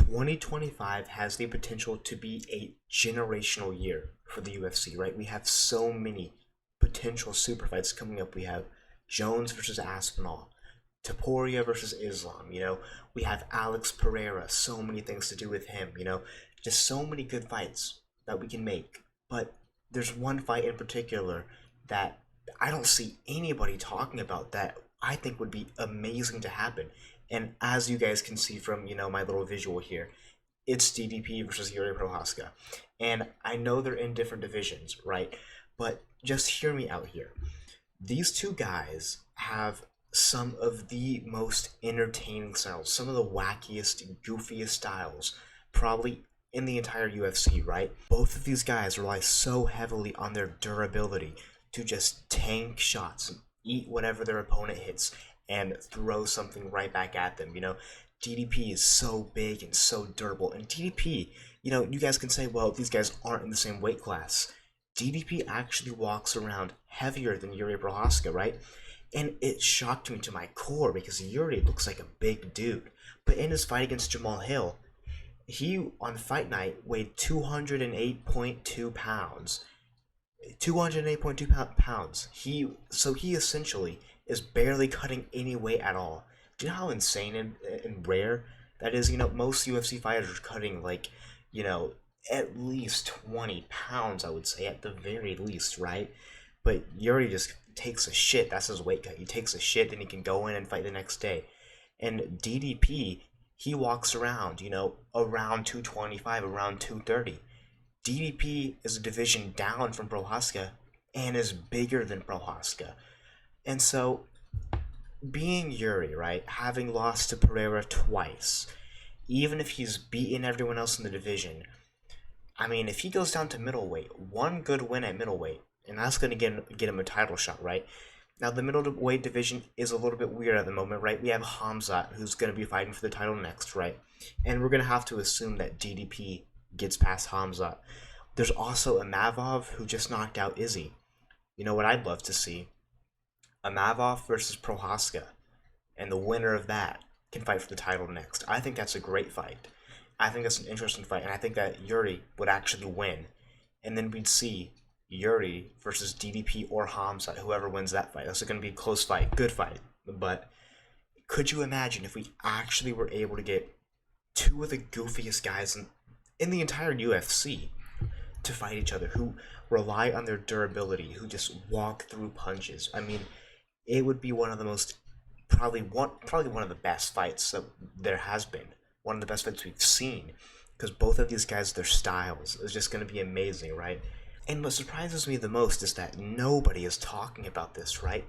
2025 has the potential to be a generational year for the UFC, right? We have so many potential super fights coming up. We have Jones versus Aspinall, Taporia versus Islam, we have Alex Pereira, so many things to do with him, just so many good fights that we can make. But there's one fight in particular that I don't see anybody talking about that I think would be amazing to happen. And as you guys can see from, my little visual here, it's DDP versus Jiří Procházka. And I know they're in different divisions, right? But just hear me out here. These two guys have some of the most entertaining styles, some of the wackiest, goofiest styles, probably in the entire UFC, right? Both of these guys rely so heavily on their durability to just tank shots and eat whatever their opponent hits and throw something right back at them. DDP is so big and so durable. And DDP, you guys can say, well, these guys aren't in the same weight class. DDP actually walks around heavier than Jiří Procházka, right? And it shocked me to my core because Jiří looks like a big dude. But in his fight against Jamal Hill, he, on fight night, weighed 208.2 pounds. 208.2 pounds. He essentially is barely cutting any weight at all. Do you know how insane and rare that is? Most UFC fighters are cutting at least 20 pounds, I would say, at the very least, right? But Jiří just takes a shit. That's his weight cut. He takes a shit, then he can go in and fight the next day. And DDP, he walks around, around 225, around 230. DDP is a division down from Procházka and is bigger than Procházka. And so, being Jiří, right, having lost to Pereira twice, even if he's beaten everyone else in the division, I mean, if he goes down to middleweight, one good win at middleweight, and that's going to get him a title shot, right? Now, the middleweight division is a little bit weird at the moment, right? We have Hamzat, who's going to be fighting for the title next, right? And we're going to have to assume that DDP gets past Hamzat. There's also Imavov, who just knocked out Izzy. You know what I'd love to see? Imavov versus Procházka, and the winner of that can fight for the title next. I think that's a great fight. I think that's an interesting fight, and I think that Jiří would actually win. And then we'd see Jiří versus DDP or Hamzat, whoever wins that fight. That's going to be a close fight, good fight. But could you imagine if we actually were able to get two of the goofiest guys in the entire UFC to fight each other, who rely on their durability, who just walk through punches? I mean, it would be one of the most, probably one of the best fights that there has been. One of the best fights we've seen, because both of these guys, their styles is just going to be amazing, right? And what surprises me the most is that nobody is talking about this, right?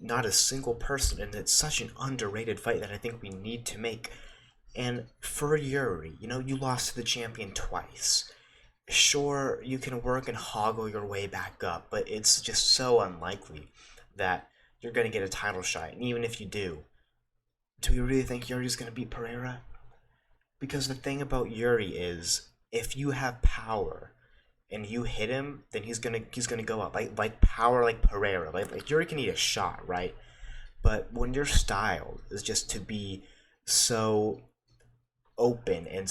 Not a single person, and it's such an underrated fight that I think we need to make. And for Jiří, you lost to the champion twice. Sure, you can work and hoggle your way back up, but it's just so unlikely that you're going to get a title shot. And even if you do we really think Jiří's going to beat Pereira? Because the thing about Jiří is, if you have power and you hit him, then he's gonna go up like power, like Pereira. Like Jiří can eat a shot, right? But when your style is just to be so open and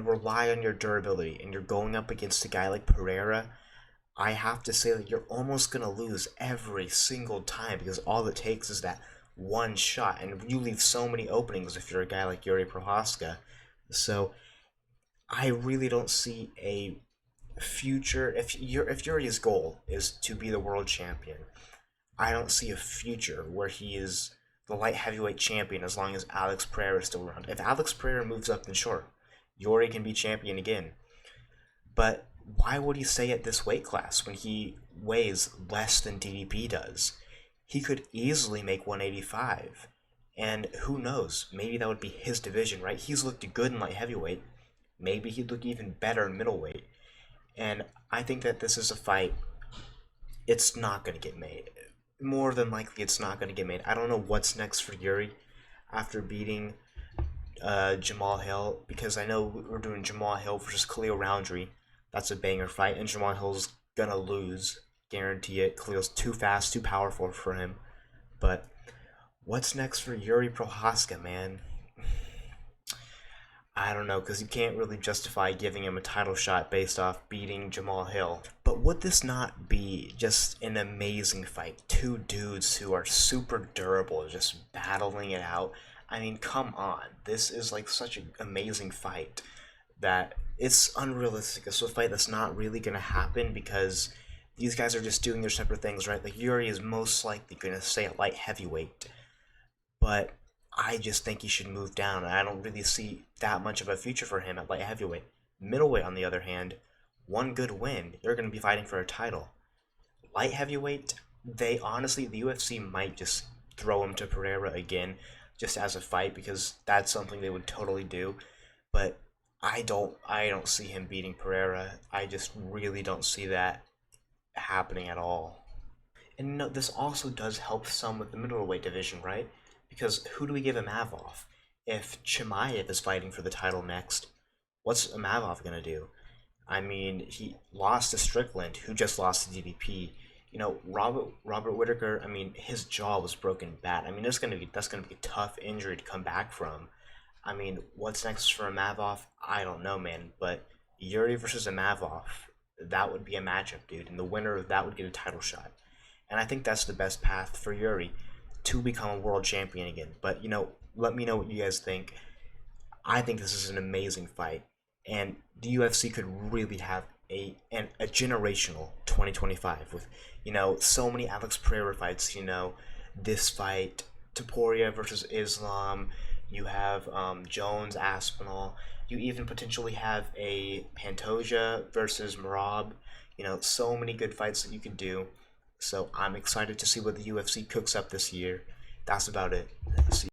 rely on your durability, and you're going up against a guy like Pereira, I have to say that you're almost gonna lose every single time, because all it takes is that one shot, and you leave so many openings if you're a guy like Jiří Procházka. So I really don't see a future. If Jiří's goal is to be the world champion, I don't see a future where he is the light heavyweight champion as long as Alex Pereira is still around. If Alex Pereira moves up, then sure, Jiří can be champion again. But why would he stay at this weight class when he weighs less than DDP does? He could easily make 185. And who knows, maybe that would be his division, right? He's looked good in light heavyweight. Maybe he'd look even better in middleweight. And I think that this is a fight, it's not going to get made. More than likely, it's not going to get made. I don't know what's next for Jiří after beating Jamal Hill, because I know we're doing Jamal Hill versus Khalil Roundtree. That's a banger fight, and Jamal Hill's going to lose. Guarantee it. Khalil's too fast, too powerful for him. But what's next for Jiří Procházka, man? I don't know, because you can't really justify giving him a title shot based off beating Jamal Hill. But would this not be just an amazing fight? Two dudes who are super durable, just battling it out. I mean, come on. This is like such an amazing fight that it's unrealistic. It's a fight that's not really going to happen because these guys are just doing their separate things, right? Like, Yuri is most likely going to stay at light heavyweight, but I just think he should move down. And I don't really see that much of a future for him at light heavyweight. Middleweight, on the other hand, one good win, you're going to be fighting for a title. Light heavyweight, they honestly, the UFC might just throw him to Pereira again, just as a fight, because that's something they would totally do. But I don't see him beating Pereira. I just really don't see that happening at all. And no, this also does help some with the middleweight division, right? Because who do we give Imavov? If Chimaev is fighting for the title next, what's Imavov gonna do? I mean, he lost to Strickland, who just lost to DDP. Robert Whitaker. I mean, his jaw was broken bad. I mean, that's gonna be a tough injury to come back from. I mean, what's next for Imavov? I don't know, man. But Yuri versus Imavov, that would be a matchup, dude. And the winner of that would get a title shot. And I think that's the best path for Yuri to become a world champion again. But, let me know what you guys think. I think this is an amazing fight. And the UFC could really have a generational 2025 with, so many Alex Pereira fights, this fight, Topuria versus Islam, you have Jones, Aspinall, you even potentially have a Pantoja versus Marab, so many good fights that you could do. So I'm excited to see what the UFC cooks up this year. That's about it. See